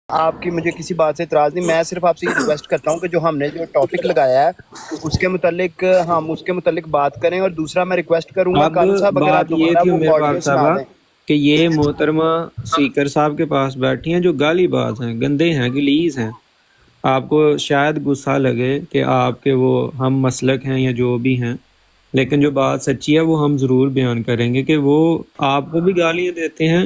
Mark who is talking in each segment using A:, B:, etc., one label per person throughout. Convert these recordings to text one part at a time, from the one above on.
A: آپ کی مجھے کسی بات سے اعتراض نہیں، میں صرف آپ سے یہ ریکویسٹ کرتا ہوں کہ جو ہم نے جو ٹاپک لگایا ہے اس کے متعلق ہم اس کے متعلق بات کریں، اور دوسرا میں ریکویسٹ کروں گا
B: اب
A: کالو صاحب اگر آپ
B: بات یہ
A: دوبارہ
B: تھی
A: وہ
B: عمر
A: آڈیو
B: پاک
A: سنا
B: صاحبہ
A: دیں۔
B: کہ یہ محترمہ سپیکر صاحب کے پاس بیٹھی ہیں جو گالی باز ہیں، گندے ہیں، گلیز ہیں. آپ کو شاید غصہ لگے کہ آپ کے وہ ہم مسلک ہیں یا جو بھی ہیں، لیکن جو بات سچی ہے وہ ہم ضرور بیان کریں گے کہ وہ آپ کو بھی گالیاں دیتے ہیں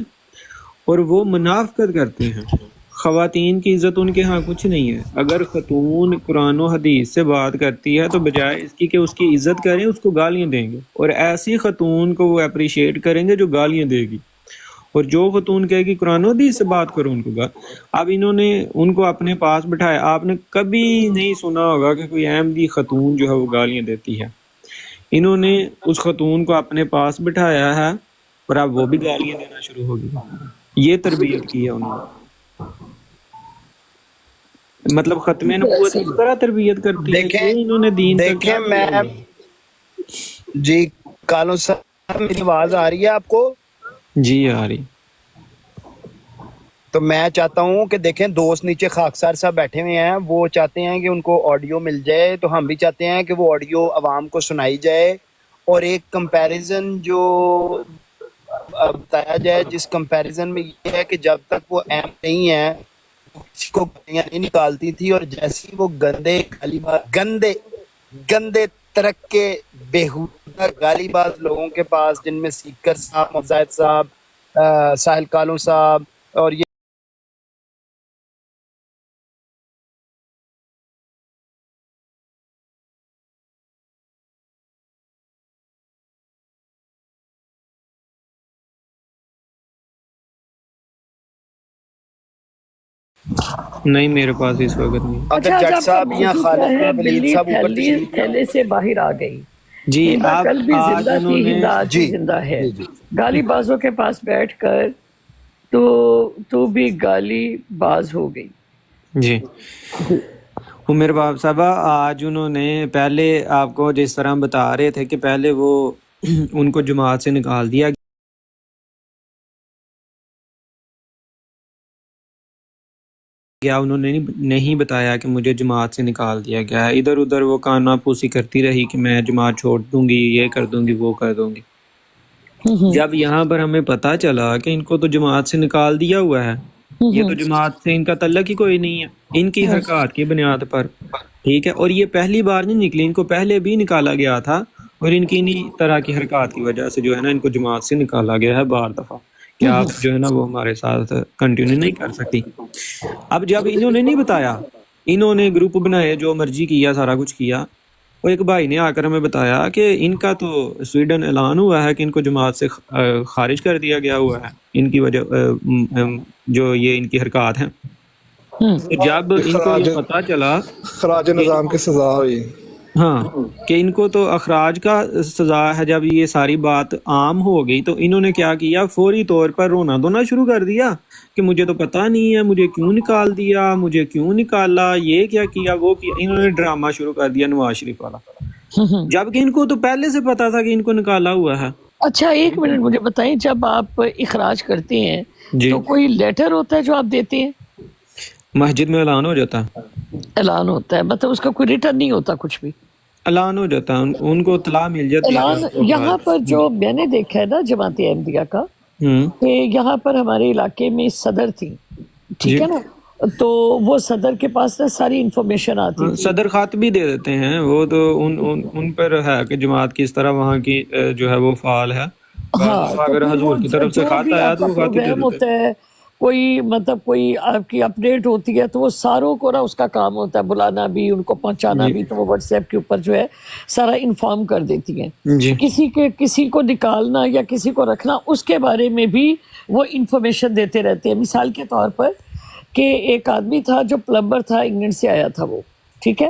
B: اور وہ منافقت کرتے ہیں. خواتین کی عزت ان کے ہاں کچھ نہیں ہے. اگر خاتون قرآن و حدیث سے بات کرتی ہے تو بجائے اس کی کہ اس کی عزت کریں اس کو گالیاں دیں گے، اور ایسی خاتون کو وہ اپریشیٹ کریں گے جو گالیاں دے گی. اور جو خاتون کہے گی قرآن و حدیث سے بات کرو ان کو اب انہوں نے ان کو اپنے پاس بٹھایا. آپ نے کبھی نہیں سنا ہوگا کہ کوئی احمدی خاتون جو ہے وہ گالیاں دیتی ہے. انہوں نے اس خاتون کو اپنے پاس بٹھایا ہے اور اب وہ بھی گالیاں دینا شروع ہو گئی. یہ تربیت کی ہے انہوں نے. مطلب ختم نبوت اس طرح تربیت کرتی ہے،
A: دیکھیں
B: یہ انہوں نے دین کا کیا
A: دیکھیں
B: دیا
A: میں
B: ہوا ہے؟
A: جی کالو صاحب میری آواز آ رہی ہے آپ کو؟
B: جی آ رہی.
A: تو میں چاہتا ہوں کہ دیکھیں دوست نیچے خاکسار صاحب بیٹھے ہوئے ہیں، وہ چاہتے ہیں کہ ان کو آڈیو مل جائے، تو ہم بھی چاہتے ہیں کہ وہ آڈیو عوام کو سنائی جائے، اور ایک کمپیریزن جو بتایا جائے، جس کمپیریزن میں یہ ہے کہ جب تک وہ اہم نہیں ہے کسی کو گالیاں نہیں نکالتی تھی، اور جیسی وہ گندے گالی باز گندے ترقے بےہودہ گالی باز لوگوں کے پاس، جن میں سیکر صاحب، مزاحد صاحب، ساحل کالو صاحب اور یہ
B: نہیں میرے پاس اس وقت نہیں.
A: اگر
C: اچھا، آج
A: جٹ
C: آپ کا
A: صاحب یا
C: موضوع کیا
A: خالد
C: ہے؟
A: بن ولید
C: بلی
A: صاحب اوپر تشریف
C: تھیلے سے باہر آ گئی.
B: جی
C: ہندا
B: آپ
C: کل بھی
B: آج
C: زندہ
B: انہوں
C: تھی،
B: نے
C: ہندا آج بھی
A: جی
C: زندہ ہے.
A: جی جی
C: گالی بازوں کے پاس بیٹھ کر تو بھی گالی باز ہو گئی.
B: جی عمر باپ صاحبہ آج انہوں نے پہلے آپ کو جس طرح بتا رہے تھے کہ پہلے وہ ان کو جماعت سے نکال دیا گیا. انہوں نے نہیں بتایا کہ مجھے جماعت سے نکال دیا گیا ہے. ادھر ادھر وہ کانا پوسی کرتی رہی کہ میں جماعت چھوڑ دوں گی، یہ کر دوں گی، وہ کر دوں گی. جب یہاں پر ہمیں پتا چلا کہ ان کو تو جماعت سے نکال دیا ہوا ہے، یہ تو جماعت سے ان کا تعلق ہی کوئی نہیں ہے ان کی حرکات کی بنیاد پر، ٹھیک ہے. اور یہ پہلی بار نہیں نکلی، ان کو پہلے بھی نکالا گیا تھا، اور ان کی انہی طرح کی حرکات کی وجہ سے جو ہے نا ان کو جماعت سے نکالا گیا ہے بار دفعہ کہ آپ جو ہے نا وہ ہمارے ساتھ کنٹینیو نہیں کر سکتی. اب جب انہوں نے نہیں بتایا، انہوں نے گروپ بنائے، جو مرضی کیا، سارا کچھ کیا. وہ ایک بھائی نے آ کر ہمیں بتایا کہ ان کا تو سویڈن اعلان ہوا ہے کہ ان کو جماعت سے خارج کر دیا گیا ہوا ہے ان کی وجہ جو یہ ان کی حرکات ہیں. تو جب ان کو یہ پتا چلا
D: خراج
B: کہ
D: نظام کی سزا ہوئی.
B: ہاں کہ ان کو تو اخراج کا سزا ہے، جب یہ ساری بات عام ہو گئی تو انہوں نے کیا کیا، فوری طور پر رونا دھونا شروع کر دیا کہ مجھے تو پتہ نہیں ہے، مجھے کیوں نکال دیا، مجھے کیوں نکالا، یہ کیا کیا، وہ کیا. انہوں نے ڈرامہ شروع کر دیا نواز شریف والا، جبکہ ان کو تو پہلے سے پتا تھا کہ ان کو نکالا ہوا ہے.
C: اچھا، ایک منٹ مجھے بتائیں، جب آپ اخراج کرتے ہیں
B: جی
C: تو کوئی لیٹر ہوتا ہے جو آپ دیتے ہیں؟
B: مسجد میں اعلان ہو جاتا ہے،
C: اعلان ہوتا ہے، مطلب اس کا کوئی ریٹرن نہیں ہوتا کچھ بھی؟
B: اعلان ہو جاتا ہے، ان کو اطلاع مل جاتی ہے کہ
C: اعلان
B: آپ کو
C: یہاں پر
B: اخراج.
C: جو میں نے دیکھا ہے نا جماعت احمدیہ کا،
B: ہوں
C: کہ یہاں پر ہمارے علاقے میں صدر تھی، ٹھیک
B: جی
C: ہے نا، تو وہ صدر کے پاس نا ساری انفارمیشن آتی تھی.
B: صدر خط بھی دے دیتے ہیں، وہ تو ان پر ہے کہ جماعت کس طرح وہاں کی جو ہے وہ فعال ہے. بعض
C: ہاں،
B: دفعہ
C: تو
B: اگر
C: پھر وہ
B: حضور کی طرف سے
C: جو
B: خط
C: بھی
B: آیا
C: آپ
B: تو
C: کا
B: وہ خط ہی دے
C: پروگرام
B: دیتے.
C: ہوتا ہے، کوئی مطلب کوئی آپ کی اپڈیٹ ہوتی ہے، تو وہ ساروں کو نا اس کا کام ہوتا ہے، بلانا بھی، ان کو پہنچانا
B: جی
C: بھی. تو وہ واٹس ایپ کے اوپر جو ہے سارا انفارم کر دیتی ہیں.
B: جی
C: کسی کو نکالنا یا کسی کو رکھنا، اس کے بارے میں بھی وہ انفارمیشن دیتے رہتے ہیں. مثال کے طور پر کہ ایک آدمی تھا جو پلمبر تھا، انگلینڈ سے آیا تھا وہ، ٹھیک ہے،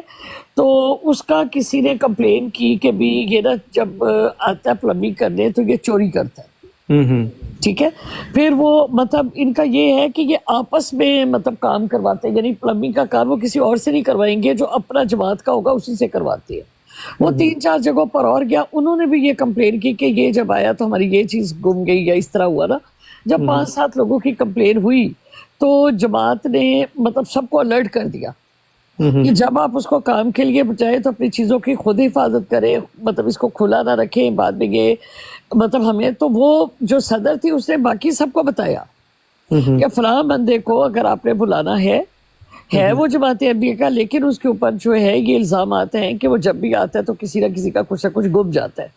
C: تو اس کا کسی نے کمپلین کی کہ بھی یہ نا جب آتا ہے پلمبنگ کرنے تو یہ چوری کرتا ہے،
B: ہوں
C: ٹھیک ہے. پھر وہ مطلب ان کا یہ ہے کہ یہ آپس میں مطلب کام کرواتے ہیں، یعنی پلمبنگ کا کام وہ کسی اور سے نہیں کروائیں گے، جو اپنا جماعت کا ہوگا اسی سے کرواتے ہیں. وہ 3-4 جگہوں پر اور گیا، انہوں نے بھی یہ کمپلین کی کہ یہ جب آیا تو ہماری یہ چیز گم گئی یا اس طرح ہوا نا. جب 5-7 لوگوں کی کمپلین ہوئی تو جماعت نے مطلب سب کو الرٹ کر دیا کہ جب آپ اس کو کام کے لیے بچائیں تو اپنی چیزوں کی خود حفاظت کریں، مطلب اس کو کھلا نہ رکھیں بعد میں یہ مطلب ہمیں تو وہ جو صدر تھی اس نے باقی سب کو بتایا کہ فلاں بندے کو اگر آپ نے بلانا ہے وہ جماعت احمدیہ کا، لیکن اس کے اوپر جو ہے یہ الزامات ہیں کہ وہ جب بھی آتا ہے تو کسی نہ کسی کا کچھ نہ کچھ گم جاتا ہے،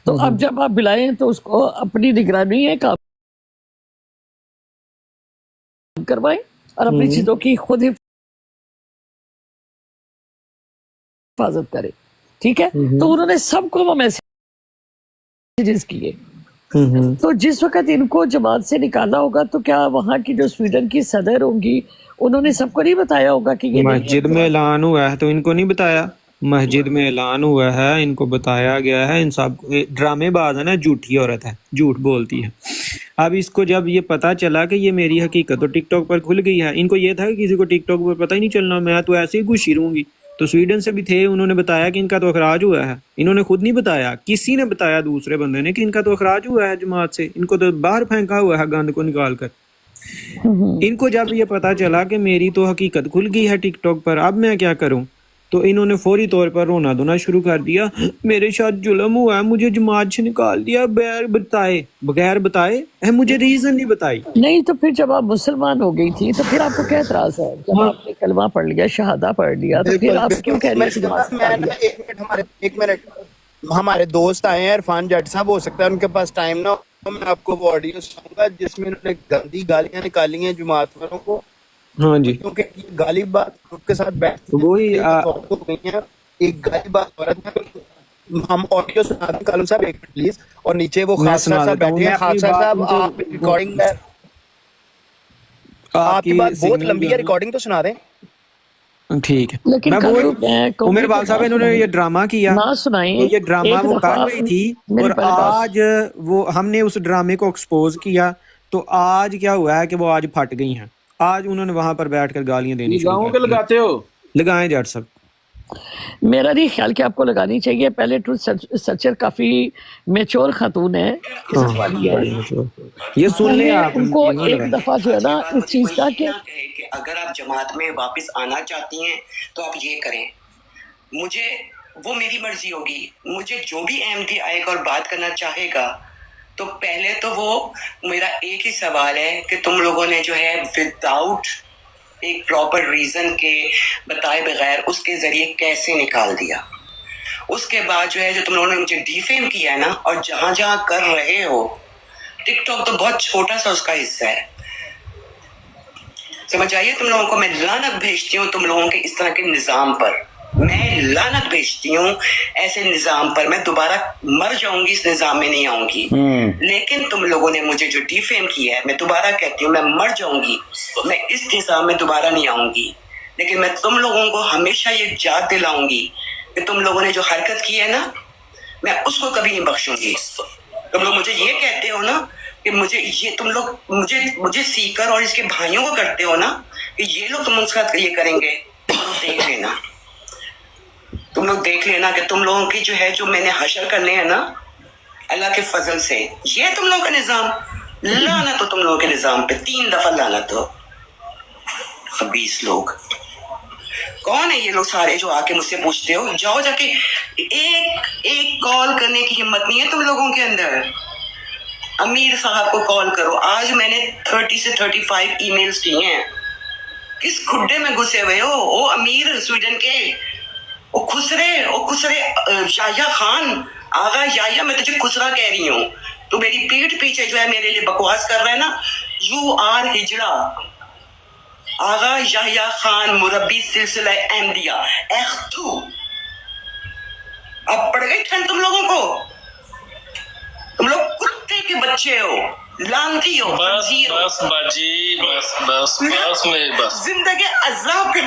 C: تو اب جب آپ بلائیں تو اس کو اپنی نگرانی ہے کام کروائیں اور اپنی چیزوں کی خود حفاظت کریں، ٹھیک ہے؟ تو انہوں نے سب کو وہ میسیجز کیے. تو جس وقت ان کو جماعت سے نکالا ہوگا تو کیا وہاں کی جو سویڈن کی صدر ہوں گی انہوں نے سب کو نہیں بتایا ہوگا کہ یہ
B: مسجد میں اعلان ہوا ہے تو ان کو نہیں بتایا؟ مسجد میں اعلان ہوا ہے، ان کو بتایا گیا ہے، ان سب ڈرامے باز ہے نا، جھوٹی عورت ہے، جھوٹ بولتی ہے. اب اس کو جب یہ پتا چلا کہ یہ میری حقیقت تو ٹک ٹاک پر کھل گئی ہے، ان کو یہ تھا کہ کسی کو ٹک ٹاک پر پتہ ہی نہیں چلنا، میں تو ایسے ہی گھسی رہوں گی. تو سویڈن سے بھی تھے، انہوں نے بتایا کہ ان کا تو اخراج ہوا ہے. انہوں نے خود نہیں بتایا، کسی نے بتایا دوسرے بندے نے کہ ان کا تو اخراج ہوا ہے جماعت سے، ان کو تو باہر پھینکا ہوا ہے گند کو نکال کر. ان کو جب یہ پتا چلا کہ میری تو حقیقت کھل گئی ہے ٹک ٹاک پر، اب میں کیا کروں، تو انہوں نے فوری طور پر رونا دھونا شروع کر دیا، میرے ساتھ ظلم ہوا ہے، مجھے جماعت سے نکال دیا بغیر بتائے، مجھے ریزن نہیں بتائی.
C: نہیں تو پھر جب آپ مسلمان ہو گئی تھی تو پھر آپ کو کیا اعتراض ہے؟ جب آپ نے کلمہ پڑھ لیا، شہادہ پڑھ لیا، تو پھر آپ کیوں کہہ رہی ہیں کہ جماعت سے نکال دیا؟
A: ایک منٹ ہمارے دوست آئے ہیں عرفان جٹ صاحب، ہو سکتا ہے ان کے پاس ٹائم نہ ہو، میں آپ کو وہ آڈیو سناؤں گا جس میں انہوں نے گندی گالیاں نکالی ہیں جماعت والوں کو.
B: ہاں جی،
A: کیونکہ گالی بات گروپ کے ساتھ بیٹھتی
B: وہی
A: ہیں، ایک گالی بات عورت ہے. ہم آڈیو سنا دیں کالم صاحب ایک منٹ پلیز، اور نیچے وہ
B: میں
A: خاص
B: سنا
A: صاحب
B: دیتا ہوں.
A: بیٹھے
B: میں
A: ہیں.
B: اپنی
A: خاص
B: بات
A: صاحب
B: ان کو،
A: آپ ریکارڈنگ ہے، آپ کی بات بہت
B: سگنل جو
A: لمبی ہے، ریکارڈنگ تو سنا دیں.
B: ٹھیک ہے.
C: لیکن
B: میں
C: کل
B: وہی
C: میں کہوں
B: عمر
C: گی کہ
B: بال صاحب
C: نہ
B: انہوں نے
C: سنائیں،
B: یہ ڈرامہ کیا،
C: نہ سنائیں.
B: تو یہ ڈرامہ
C: ایک
B: وہ
C: دفعہ
B: کر رہی تھی،
C: میری
B: اور
C: پہلے بات،
B: آج وہ ہم نے اس ڈرامے کو ایکسپوز کیا، تو آج کیا ہوا ہے کہ وہ آج پھٹ گئی ہیں. آج انہوں نے وہاں پر بیٹھ کر گالیاں دینی شروع
D: لگاؤں
B: کر
D: کے
B: دی.
D: لگاتے ہو؟
B: لگائیں جٹ صاحب.
C: میرا نہیں خیال کہ آپ کو لگانی چاہیے. پہلے ٹروتھ سرچر کافی میچور خاتون ہے، عزت والی ہے.
B: بڑی مچور. یہ سن
C: میں
B: لیں
C: نے
B: آپ
C: ان
B: ان
C: کو
B: کی نا
C: ایک
B: ذرا.
C: دفعہ جو ہے نا اس چیز کا کہ
E: اگر آپ جماعت میں واپس آنا چاہتی ہیں تو آپ یہ کریں، مجھے وہ میری مرضی ہوگی، مجھے جو بھی احمدی آئے گا اور بات کرنا چاہے گا تو پہلے تو وہ میرا ایک ہی سوال ہے کہ تم لوگوں نے جو ہے وداؤٹ ایک پراپر ریزن کے بتائے بغیر اس کے ذریعے کیسے نکال دیا. اس کے بعد جو ہے جو تم لوگوں نے مجھے ڈیفیم کیا ہے نا، اور جہاں جہاں کر رہے ہو، ٹک ٹاک تو بہت چھوٹا سا اس کا حصہ ہے، سمجھ آئیے تم لوگوں کو. میں لعنت بھیجتی ہوں تم لوگوں کے اس طرح کے نظام پر، میں لعنت بھیجتی ہوں ایسے نظام پر. میں دوبارہ مر جاؤں گی، اس نظام میں نہیں آؤں گی. لیکن تم لوگوں نے مجھے جو ڈیفیم کیا ہے، میں دوبارہ کہتی ہوں میں مر جاؤں گی، میں اس نظام میں دوبارہ نہیں آؤں گی. لیکن میں تم لوگوں کو ہمیشہ یہ یاد دلاؤں گی کہ تم لوگوں نے جو حرکت کی ہے نا، میں اس کو کبھی نہیں بخشوں گی. تم لوگ مجھے یہ کہتے ہو نا کہ مجھے یہ تم لوگ مجھے سیکر اور اس کے بھائیوں کو کرتے ہو نا کہ یہ لوگ تم اس کا یہ کریں گے، تم لوگ دیکھ لینا کہ تم لوگوں کی جو ہے جو میں نے حشر کرنے ہیں نا اللہ کے فضل سے، یہ تم لوگوں کا نظام. لعنت ہو تم لوگوں کے نظام پہ، 3 دفعہ لعنت ہو. خبیث لوگ کون ہے یہ لوگ سارے جو آ کے مجھ سے پوچھتے ہو؟ جاؤ جا کے ایک کال کرنے کی ہمت نہیں ہے تم لوگوں کے اندر. امیر صاحب کو کال کرو. آج میں نے 30 سے 35 ای میلز کیے ہیں. کس کھڈے میں گھسے ہوئے ہو او امیر سویڈن کے، او خسرے یایا خان، آغا یایا، میں تجھے خسرا کہہ رہی ہوں. تو میری پیٹھ پیچھے جو ہے میرے لیے بکواس کر رہا ہے نا، یو آر ہجڑا. آغا یحییٰ خان، مربی سلسلہ احمدیہ، اختو. اب پڑ گئی ٹھنڈ تم لوگوں کو، تم لوگ کتے کے بچے ہو، لانتی ہو، خنزیر ہو.
D: بس باجی، بس میری بس.
E: زندگی عذاب کے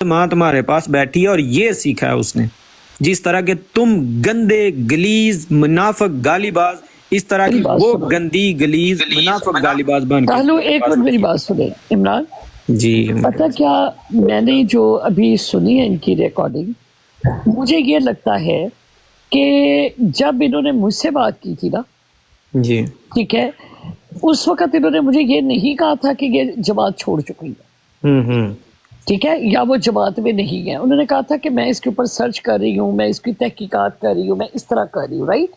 B: ماں تمہارے پاس بیٹھی ہے اور یہ سیکھا ہے اس نے. جس طرح کے تم گندے گلیز منافق گالی باز، اس طرح کی وہ گندی گلیز منافق گالی باز بن کے
C: پہلو ایک منٹ میری بات سنیں عمران.
B: جی
C: پتہ کیا، میں نے جو ابھی سنی ہے ان کی ریکارڈنگ، مجھے یہ لگتا ہے کہ جب انہوں نے مجھ سے بات کی تھی نا،
B: جی
C: ٹھیک ہے، اس وقت انہوں نے مجھے یہ نہیں کہا تھا کہ یہ جماعت چھوڑ چکی ہے، ٹھیک ہے، یا وہ جماعت میں نہیں ہے. انہوں نے کہا تھا کہ میں اس کے اوپر سرچ کر رہی ہوں، میں اس کی تحقیقات کر رہی ہوں، میں اس طرح کر رہی ہوں، رائٹ.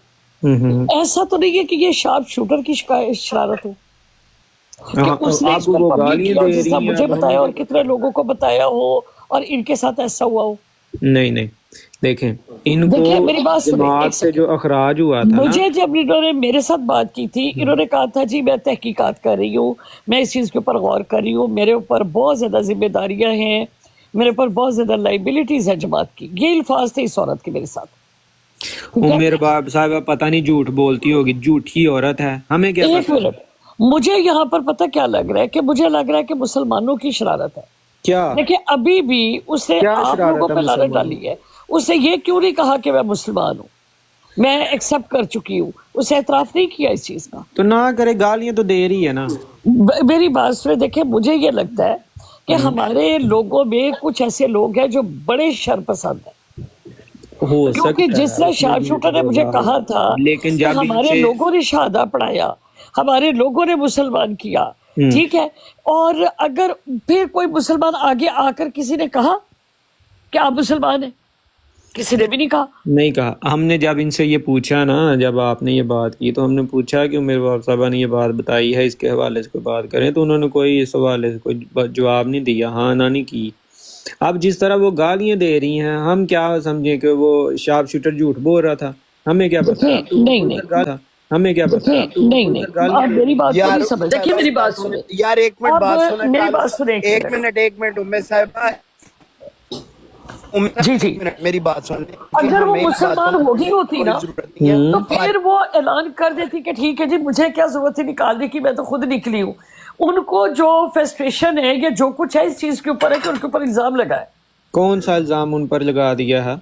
C: ایسا تو نہیں ہے کہ یہ شارپ شوٹر کی شرارت ہو کہ اس نے اس پر پبلک کیا، جس طرح مجھے بتایا اور کتنے لوگوں کو بتایا ہو اور ان کے ساتھ ایسا ہوا ہو.
B: نہیں دیکھیں ان کو
C: دیکھیں میری بات سنیں
B: جماعت سے جو اخراج ہوا تھا نا،
C: مجھے جب انہوں نے میرے ساتھ بات کی تھی، انہوں نے کہا تھا جی میں تحقیقات کر رہی ہوں، میں اس چیز کے اوپر غور کر رہی ہوں، میرے اوپر بہت زیادہ ذمہ داریاں ہیں، میرے اوپر بہت زیادہ لائبلٹیز ہے جماعت کی. یہ الفاظ تھے اس عورت کے میرے ساتھ.
B: عمر باب صاحبہ پتہ نہیں جھوٹ بولتی ہوگی، جھوٹی عورت ہے، ہمیں کیا
C: ایک
B: پتہ.
C: منٹ، مجھے یہاں پر پتہ کیا لگ رہا ہے کہ مجھے لگ رہا ہے کہ مسلمانوں کی شرارت ہے.
B: کیا
C: دیکھیں ابھی بھی اس نے
B: کیا
C: آپ
B: شرارت
C: لوگوں
B: ہے
C: پہ لعنت
B: مسلمانوں؟
C: ڈالی ہے. اس نے یہ کیوں نہیں کہا کہ میں مسلمان ہوں، میں ایکسپٹ کر چکی ہوں، اسے اعتراف نہیں کیا اس چیز کا.
B: تو نہ کرے، گالیاں تو دے رہی ہے نا.
C: میری بات سنیں، دیکھیں مجھے یہ لگتا ہے کہ ہمارے لوگوں میں کچھ ایسے لوگ ہیں جو بڑے شر پسند ہیں،
B: ہو
C: کیونکہ
B: سکتا
C: جس طرح شارپ شوٹر نے مجھے کہا تھا
B: لیکن
C: کہ
B: جب ان
C: ہمارے
B: سے
C: لوگوں نے شہادہ پڑھایا، ہمارے لوگوں نے مسلمان کیا، ٹھیک ہے، اور اگر پھر کوئی مسلمان آگے آ کر کسی نے کہا کہ آپ مسلمان ہیں، کسی نے بھی نہیں کہا.
B: نہیں کہا. ہم نے جب ان سے یہ پوچھا نا، جب آپ نے یہ بات کی تو ہم نے پوچھا کہ عمر باب صاحبہ نے یہ بات بتائی ہے، اس کے حوالے سے کوئی بات کریں، تو انہوں نے کوئی اس حوالے سے کوئی جواب نہیں دیا، ہاں نہ نہیں کی. اب جس طرح وہ گالیاں دے رہی ہیں، ہم کیا سمجھیں کہ وہ شارپ شوٹر جھوٹ بول رہا تھا؟ ہمیں کیا پتا.
C: نہیں
B: ہمیں کیا پتا.
C: نہیں آپ میری بات کو
A: یار
C: نہیں سمجھ. دیکھیے میری بات سنیں،
A: یار ایک منٹ
C: اب
A: بات سنیں،
C: میری بات سنیں
A: ایک منٹ امر صاحبہ،
C: جی جی،
A: میری بات سن لیں.
C: اگر وہ مسلمان ہوگی ہوتی نا تو پھر وہ اعلان کر دیتی کہ ٹھیک ہے جی مجھے کیا ضرورت ہے نکالنے کی، میں تو خود نکلی ہوں. ان کو جو فرسٹریشن ہے یا جو کچھ ہے اس چیز کے اوپر ہے کہ ان کے اوپر الزام لگا ہے.
B: کون سا الزام ان پر لگا دیا ہے؟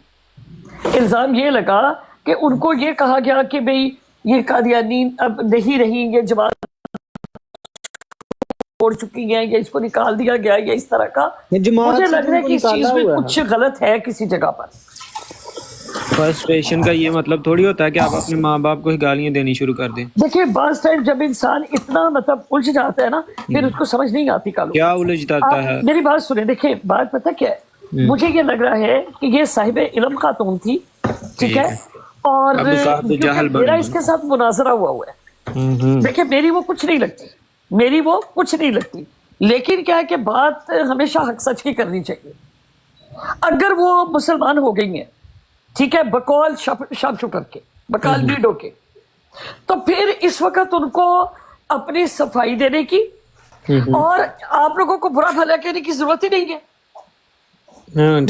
C: الزام یہ لگا کہ ان کو یہ کہا گیا کہ بھئی یہ قادیانی اب نہیں رہی، یہ جماعت چھوڑ چکی ہیں، یا اس کو نکال دیا گیا، یا اس طرح کا. مجھے لگ رہا ہے کہ اس چیز میں کچھ غلط ہے کسی جگہ پر.
B: فرسٹریشن کا یہ مطلب تھوڑی ہوتا ہے کہ آپ اپنے ماں باپ کو ہی گالیاں دینی شروع کر دیں.
C: دیکھیں بعض ٹائم جب انسان اتنا مطلب الجھ جاتا ہے نا، پھر اس کو سمجھ نہیں آتی کالو.
B: کیا الجھ جاتا ہے؟
C: میری بات سنیں، دیکھیں بات پتہ کیا ہے، مجھے یہ لگ رہا ہے کہ یہ صاحب علم خاتون تھی، ٹھیک ہے، اور میرا اس کے ساتھ مناظرہ ہوا ہے. دیکھیں میری وہ کچھ نہیں لگتی، لیکن کیا ہے کہ بات ہمیشہ حق سچ کی کرنی چاہیے. اگر وہ مسلمان ہو گئی ہیں، ٹھیک ہے، بقول شارپ شوٹر کے، بقول ویڈیو کے، تو پھر اس وقت ان کو اپنی صفائی دینے کی اور آپ لوگوں کو برا بھلا کہنے کی ضرورت ہی نہیں ہے.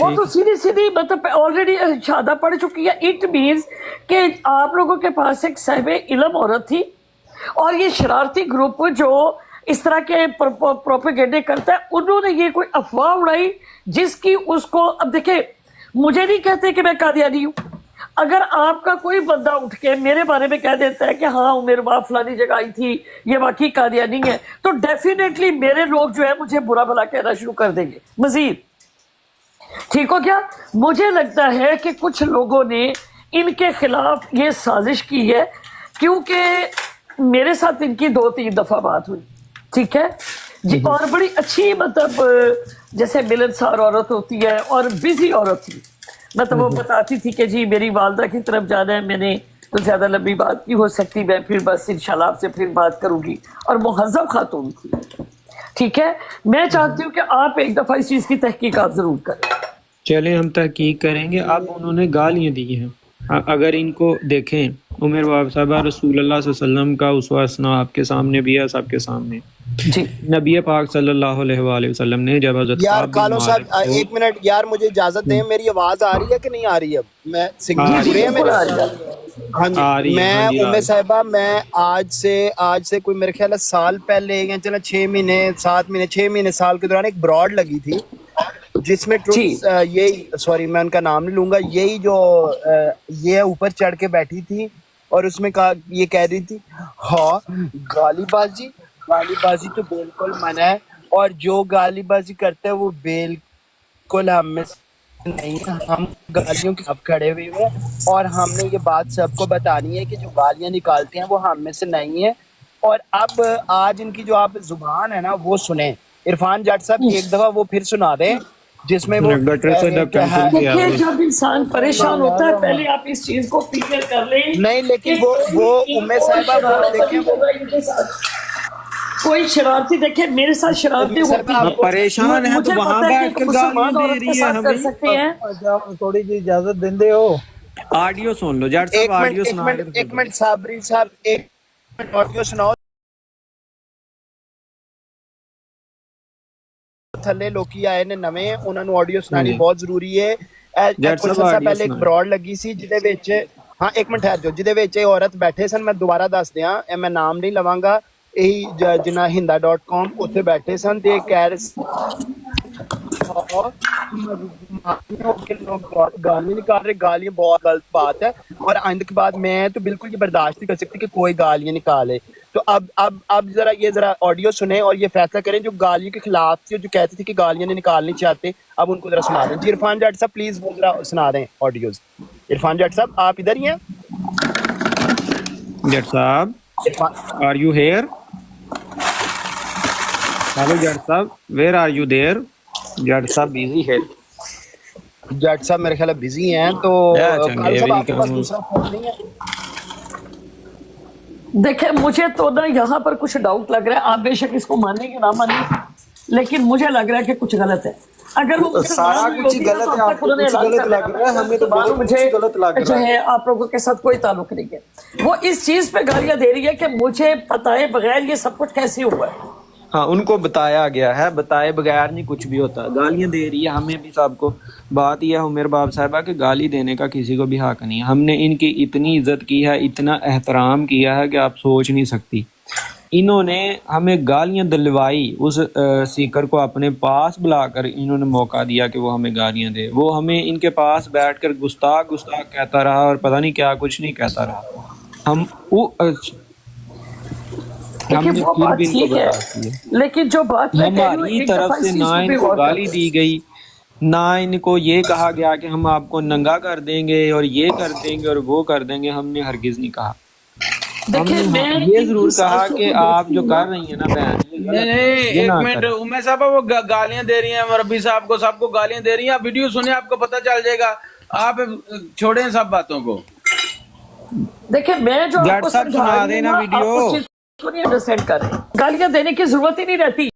C: وہ تو سیدھی مطلب آلریڈی شہادہ پڑھ چکی ہے. اٹ مینز کہ آپ لوگوں کے پاس ایک صاحب علم عورت تھی، اور یہ شرارتی گروپ جو اس طرح کے پروپیگنڈے کرتا ہے، انہوں نے یہ کوئی افواہ اڑائی جس کی اس کو. اب دیکھیں مجھے نہیں کہتے کہ میں قادیانی ہوں، اگر آپ کا کوئی بندہ اٹھ کے میرے بارے میں کہہ دیتا ہے کہ ہاں میرے باپ فلانی جگہ آئی تھی، یہ واقعی قادیانی ہے، تو ڈیفینیٹلی میرے لوگ جو ہے مجھے برا بھلا کہنا شروع کر دیں گے مزید. ٹھیک ہو کیا؟ مجھے لگتا ہے کہ کچھ لوگوں نے ان کے خلاف یہ سازش کی ہے، کیونکہ میرے ساتھ ان کی 2-3 دفعہ بات ہوئی، ٹھیک ہے جی، اور بڑی اچھی مطلب جیسے ملنسار عورت ہوتی ہے اور بزی عورت تھی. مطلب وہ بتاتی تھی کہ جی میری والدہ کی طرف جانا ہے، میں نے تو زیادہ لمبی بات نہیں ہو سکتی، میں پھر بس انشاءاللہ آپ سے پھر بات کروں گی. اور مہذب خاتون تھی، ٹھیک ہے. میں چاہتی ہوں کہ آپ ایک دفعہ اس چیز کی تحقیقات ضرور کریں.
B: چلیں ہم تحقیق کریں گے. اب انہوں نے گالیاں دی ہیں، اگر ان کو دیکھیں عمر باب صاحبہ، رسول اللہ صلی اللہ علیہ وسلم کا اسوہ حسنہ آپ کے سامنے بھی ہے، سب کے سامنے.
C: جی
B: نبی پاک صلی اللہ علیہ وآلہ وسلم نے جب حضرت
A: یار
B: کعب بن
A: کالو صاحب
B: مالک کو،
A: ایک منٹ یار مجھے اجازت دیں، میری آواز آ رہی ہے کہ نہیں آ رہی؟ اب میں سگنل
C: جی
A: پورے ہیں میرے؟ ہاں جی، میں امر صاحبہ میں آج سے کوئی میرے خیال ہے سال پہلے یا چلیں 6 مہینے 7 مہینے 6 مہینے سال کے دوران ایک براڈ لگی تھی جس میں
C: جی
A: یہی سوری میں ان کا نام نہیں لوں گا, یہی جو یہ اوپر چڑھ کے بیٹھی تھی اور اس میں کہا, یہ کہہ رہی تھی ہاں گالی بازی تو بالکل منع ہے, اور جو گالی بازی کرتا ہے وہ بالکل ہم میں سے نہیں ہے, ہم گالیوں کے خلاف کھڑے ہوئے ہیں اور ہم نے یہ بات سب کو بتانی ہے کہ جو گالیاں نکالتے ہیں وہ ہم میں سے نہیں ہے. اور اب آج ان کی جو آپ زبان ہے نا وہ سنیں. عرفان جٹ صاحب ایک دفعہ وہ پھر سنا دیں جس میں وہ
B: ڈاکٹر
A: کہہ
B: صاحب
A: رہے ہیں کہ
B: کینسل کیا
C: دیکھیے
B: وہ.
C: جب انسان پریشان ہوتا ہے پہلے آپ اس چیز کو کلیئر کر لیں
A: نہیں لیکن
C: کہ
A: وہ
C: کوئی
A: ام
C: اور
A: صاحبہ وہ
C: شرارت
A: دیکھیں
C: نہیں
A: وہ
C: ہوگا ان کے ساتھ. کوئی شرارتی دیکھیں میرے ساتھ شرارتیں
A: ام صاحبہ
C: ہوتی
A: آپ
C: ہیں,
A: کو
B: پریشان ہے تو
C: مجھے
B: وہاں
C: پتا ہے کہ
B: بیٹھ
C: ایک
B: کر گالیاں
C: مسلمان
B: دے
C: عورت کے
B: رہی ہے
C: ساتھ کر
B: ہمیں.
C: سکتے ہیں.
F: تھوڑی جی اجازت دیندے ہو.
B: آڈیو سن لو جٹ صاحب, آڈیو سنا کے تو پھر
A: ایک منٹ صابری صاحب ایک منٹ آڈیو سناؤ. تھلے لوکی آئے نے نویں, انہاں نو آڈیو
B: ہاں
A: سنانی
B: جی
A: بہت ضروری ہے.
B: جٹ صاحب
A: گلشن صاحب
B: آڈیو
A: پہلے ایک
B: سنا.
A: براڈ لگی سی جدے وچ, ہاں ایک منٹ ٹھہر جاؤ, جدے وچ یہ عورت بیٹھے سن, میں دوبارہ دس دیاں, میں نام نہیں لواں گا, یہی جنا hinda.com اتنے بیٹھے سن تے کہہ رہے گالیاں نکال رہے, گالیاں بہت غلط بات ہے, اور آئندہ کے بعد میں تو بالکل یہ برداشت نہیں کر سکتی کہ کوئی گالیاں نکالے. تو اب ذرا آڈیو سنیں اور یہ فیصلہ کریں جو گالیوں کے خلاف تھی اور جو کہتی تھی کہ گالیاں نہیں نکالنی چاہتے, اب ان کو ذرا سنا دیں. جی عرفان جٹ صاحب پلیز وہ ذرا سنا دیں آڈیوز. عرفان جٹ صاحب آپ ادھر ہی ہیں؟
B: جٹ صاحب
A: Irfan
B: are you here? Hello Jatt صاحب, where are you there? Jatt صاحب بزی ہے.
A: جٹ صاحب میرے خیال ہے بزی ہیں, تو کالو
B: چنگے
A: صاحب
B: بھی
A: آپ کے پاس
B: کم.
A: دوسرا فون نہیں ہے؟
C: دیکھیں مجھے تو نا یہاں پر کچھ ڈاؤٹ لگ رہا ہے, آپ بے شک اس کو مانیں گے نہ مانیں, لیکن مجھے لگ رہا ہے کہ کچھ غلط ہے. اگر وہ مسلمان
F: سارا
C: ہوئی
F: کچھ ہی
C: ہوتی نا تو
F: غلط ہے,
C: اب
F: آپ
C: تک
F: کو
C: انہوں نے
F: کچھ
C: اعلان
F: غلط
C: کر
F: لگ
C: دینا
F: رہا
C: تھا
F: ہے, ہمیں
C: کہ
F: تو
C: زبان
F: بہت
C: مجھے
F: کچھ غلط لگ
C: جو
F: رہا ہے.
C: ہے آپ لوگوں کے ساتھ کوئی تعلق نہیں ہے. وہ اس چیز پہ گالیاں دے رہی ہے کہ مجھے بتائے بغیر یہ سب کچھ کیسے ہوا ہے.
B: ہاں ان کو بتایا گیا ہے, بتائے بغیر نہیں کچھ بھی ہوتا. گالیاں دے رہی ہے ہمیں بھی سب کو. بات یہ ہے عمر باب صاحبہ کہ گالی دینے کا کسی کو بھی حق نہیں ہے. ہم نے ان کی اتنی عزت کی ہے, اتنا احترام کیا ہے کہ آپ سوچ نہیں سکتی. انہوں نے ہمیں گالیاں دلوائی, اس سیکر کو اپنے پاس بلا کر انہوں نے موقع دیا کہ وہ ہمیں گالیاں دے. وہ ہمیں ان کے پاس بیٹھ کر گستاخ کہتا رہا اور پتہ نہیں کیا کچھ نہیں کہتا رہا. ہم
C: دیکھیں
B: نے
C: وہ
B: پھر بھی
C: بات
B: ان کو
C: ٹھیک ہے,
B: برداشت کیا.
C: لیکن جو بات میں کہہ رہی ہوں
B: ہماری
C: ایک
B: طرف
C: دفعہ
B: سے
C: اس
B: نہ
C: چیز کو
B: ان
C: بھی
B: کو
C: غور کر
B: گالی
C: لیں.
B: دی گئی, نہ ان کو یہ کہا گیا کہ ہم آپ کو ننگا کر دیں گے اور یہ کر دیں گے اور وہ کر دیں گے. ہم نے ہرگز نہیں کہا. ہم
C: دیکھیں
B: نے
C: میں
B: یہ
C: ان کی
B: ضرور کہا
C: سازشوں
B: کہ
C: کو
B: آپ
C: دیکھتی
B: جو
C: ہوں نا.
B: کر رہی ہیں نا بہن, یہ
F: نہیں
B: غلط ہے,
F: نہیں,
B: یہ
F: ایک
B: نہ
F: منٹ,
B: کریں.
F: عمر صاحبہ وہ گالیاں دے رہی ہیں ربی صاحب کو, سب کو گالیاں دے رہی ہیں. آپ ویڈیو سنیں, آپ کو پتہ چل جائے گا. آپ چھوڑیں سب باتوں کو.
C: دیکھیں میں جو آپ
B: جٹ
C: کو
B: صاحب
C: سمجھا
B: سنا
C: رہی ہوں
B: دینا
C: نا, آپ اس
B: ویڈیو.
C: چیز کو نہیں انڈرسٹینڈ کر رہے. گالیاں دینے کی ضرورت ہی نہیں رہتی.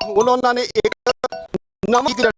G: ਹੁਣ ਉਹਨਾਂ ਨੇ ਇੱਕ ਨਵਾਂ